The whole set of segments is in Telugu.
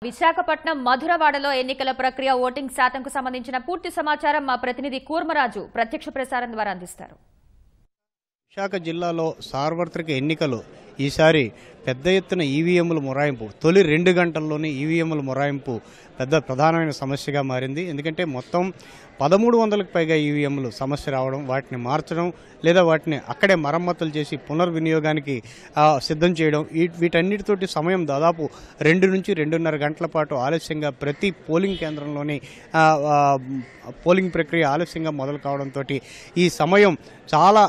విశాఖపట్నం మధురవాడలో ఎన్నికల ప్రక్రియ ఓటింగ్ శాతంకు సంబంధించిన పూర్తి సమాచారం మా ప్రతినిధి కూర్మరాజు ప్రత్యక్ష ప్రసారం ద్వారా అందిస్తారు. విశాఖ జిల్లాలో సార్వత్రిక ఎన్నికలు ఈసారి పెద్ద ఎత్తున ఈవీఎంల మొరాయింపు తొలి 2 గంటల్లోనే ఈవీఎంల మొరాయింపు ప్రధానమైన సమస్యగా మారింది. ఎందుకంటే మొత్తం 1300కు పైగా ఈవీఎంలు సమస్య రావడం, వాటిని మార్చడం లేదా వాటిని అక్కడే మరమ్మతులు చేసి పునర్వినియోగానికి సిద్ధం చేయడం, వీటన్నిటితోటి సమయం దాదాపు 2 నుంచి 2.5 గంటల పాటు ఆలస్యంగా ప్రతి పోలింగ్ కేంద్రంలోని పోలింగ్ ప్రక్రియ ఆలస్యంగా మొదలు కావడంతో ఈ సమయం చాలా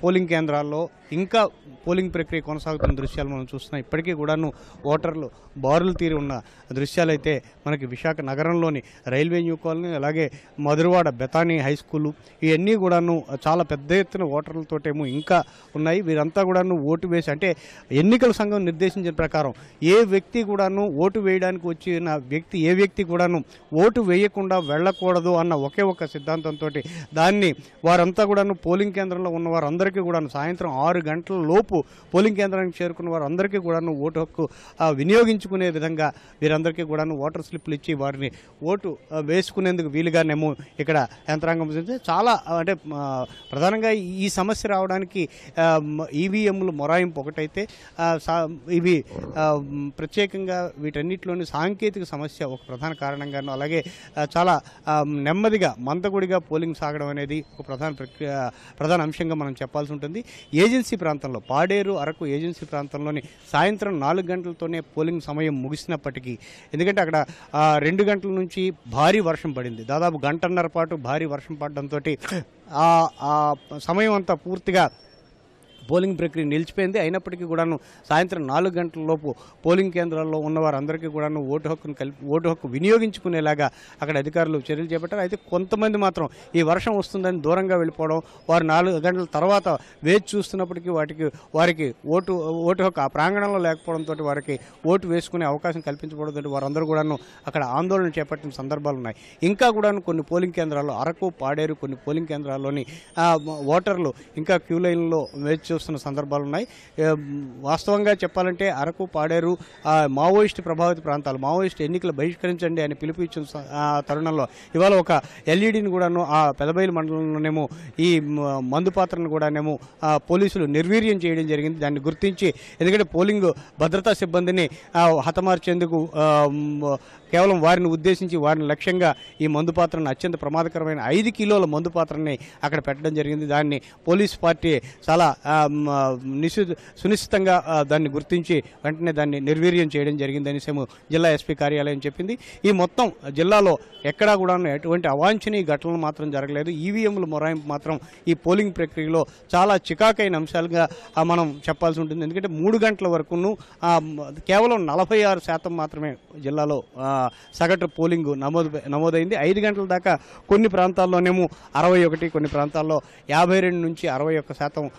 పోలింగ్ కేంద్రాల్లో ఇంకా పోలింగ్ ప్రక్రియ కొనసాగుతున్న దృశ్యాలు మనం చూస్తున్నాం. ఇప్పటికీ కూడాను ఓటర్లు బారులు తీరి ఉన్న దృశ్యాలైతే మనకి విశాఖ నగరంలోని రైల్వే న్యూ కాలనీ, అలాగే మధురవాడ బెతానీ హై స్కూలు ఇవన్నీ కూడాను చాలా పెద్ద ఎత్తున ఓటర్లతోటేమో ఇంకా ఉన్నాయి. వీరంతా కూడాను ఓటు వేసి, అంటే ఎన్నికల సంఘం నిర్దేశించిన ప్రకారం ఏ వ్యక్తి కూడాను ఓటు వేయడానికి వచ్చిన వ్యక్తి ఏ వ్యక్తి కూడాను ఓటు వేయకుండా వెళ్ళకూడదు అన్న ఒకే ఒక సిద్ధాంతంతో దాన్ని వారంతా కూడాను పోలింగ్ కేంద్రంలో ఉన్న వారందరికీ కూడాను సాయంత్రం 6 గంటల లోపు పోలింగ్ కేంద్రానికి చేరుకున్న వారందరికీ కూడాను ఓటు హక్కు వినియోగించుకునే విధంగా వీరందరికీ కూడాను ఓటర్ స్లిప్లు ఇచ్చి వారిని ఓటు వేసుకునేందుకు వీలుగానేమో ఇక్కడ యంత్రాంగం చాలా, అంటే ప్రధానంగా ఈ సమస్య రావడానికి ఈవీఎంలు మొరాయింపు ఒకటైతే ఇవి ప్రత్యేకంగా వీటన్నిటిలోని సాంకేతిక సమస్య ఒక ప్రధాన కారణంగాను, అలాగే చాలా నెమ్మదిగా మందగుడిగా పోలింగ్ సాగడం అనేది ఒక ప్రధాన అంశంగా మనం చెప్పాల్సి ఉంటుంది. ఏజెన్సీ ప్రాంతంలో పాడేరు అరకు ఏజెన్సీ ప్రాంతంలోని సాయంత్రం 4 గంటలతోనే పోలింగ్ సమయం ముగిసినప్పటికీ, ఎందుకంటే అక్కడ 2 గంటల నుంచి భారీ వర్షం పడింది. దాదాపు 1.5 గంటల పాటు భారీ వర్షం పడడంతో ఆ సమయం అంతా పూర్తిగా పోలింగ్ ప్రక్రియ నిలిచిపోయింది. అయినప్పటికీ కూడాను సాయంత్రం 4 గంటల లోపు పోలింగ్ కేంద్రాల్లో ఉన్న వారందరికీ కూడాను ఓటు హక్కు వినియోగించుకునేలాగా అక్కడ అధికారులు చర్యలు చేపట్టారు. అయితే కొంతమంది మాత్రం ఈ వర్షం వస్తుందని దూరంగా వెళ్ళిపోవడం, వారు 4 గంటల తర్వాత వేచి చూస్తున్నప్పటికీ వారికి ఓటు హక్కు ఆ ప్రాంగణంలో లేకపోవడంతో వారికి ఓటు వేసుకునే అవకాశం కల్పించబడడంతో వారందరూ కూడాను అక్కడ ఆందోళన చేపట్టిన సందర్భాలు ఉన్నాయి. ఇంకా కూడాను కొన్ని పోలింగ్ కేంద్రాల్లో అరకు పాడేరు కొన్ని పోలింగ్ కేంద్రాల్లోని ఓటర్లు ఇంకా క్యూ లైన్లో వేచి చూస్తున్న సందర్భాలు ఉన్నాయి. వాస్తవంగా చెప్పాలంటే అరకు పాడేరు మావోయిస్ట్ ప్రభావిత ప్రాంతాలు, మావోయిస్ట్ ఎన్నికలు బహిష్కరించండి అని పిలుపు ఇచ్చిన తరుణంలో ఇవాళ ఒక ఎల్ఈడిని కూడాను ఆ పెదబయలు మండలంలోనేమో ఈ మందు పాత్రను కూడానేమో పోలీసులు నిర్వీర్యం చేయడం జరిగింది. దాన్ని గుర్తించి, ఎందుకంటే పోలింగ్ భద్రతా సిబ్బందిని హతమార్చేందుకు కేవలం వారిని ఉద్దేశించి వారిని లక్ష్యంగా ఈ మందు పాత్రను అత్యంత ప్రమాదకరమైన 5 కిలోల మందు పాత్రని అక్కడ పెట్టడం జరిగింది. దాన్ని పోలీస్ పార్టీ చాలా సునిశ్చితంగా దాన్ని గుర్తించి వెంటనే దాన్ని నిర్వీర్యం చేయడం జరిగిందని జిల్లా ఎస్పీ కార్యాలయం చెప్పింది. ఈ మొత్తం జిల్లాలో ఎక్కడా కూడా ఎటువంటి అవాంఛనీయ ఘటనలు మాత్రం జరగలేదు. ఈవీఎంల మొరాయింపు మాత్రం ఈ పోలింగ్ ప్రక్రియలో చాలా చికాకైన అంశాలుగా మనం చెప్పాల్సి ఉంటుంది. ఎందుకంటే 3 గంటల వరకును కేవలం 46% మాత్రమే జిల్లాలో సగటు పోలింగ్ నమోదైంది. 5 గంటల దాకా కొన్ని ప్రాంతాల్లోనేమో 61, కొన్ని ప్రాంతాల్లో 52 నుంచి 61%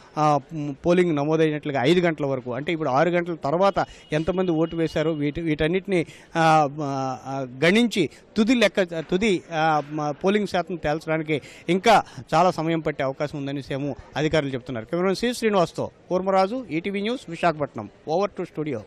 పోలింగ్ నమోదైనట్లుగా 5 గంటల వరకు, అంటే ఇప్పుడు 6 గంటల తర్వాత ఎంతమంది ఓటు వేశారో వీటన్నిటిని గణించి తుది పోలింగ్ శాతం తేల్చడానికి ఇంకా చాలా సమయం పట్టే అవకాశం ఉందని అధికారులు చెప్తున్నారు. కెమెరామెన్ సి శ్రీనివాస్తో Kurmaraju, ETV news, Visakhapatnam. Over to studio.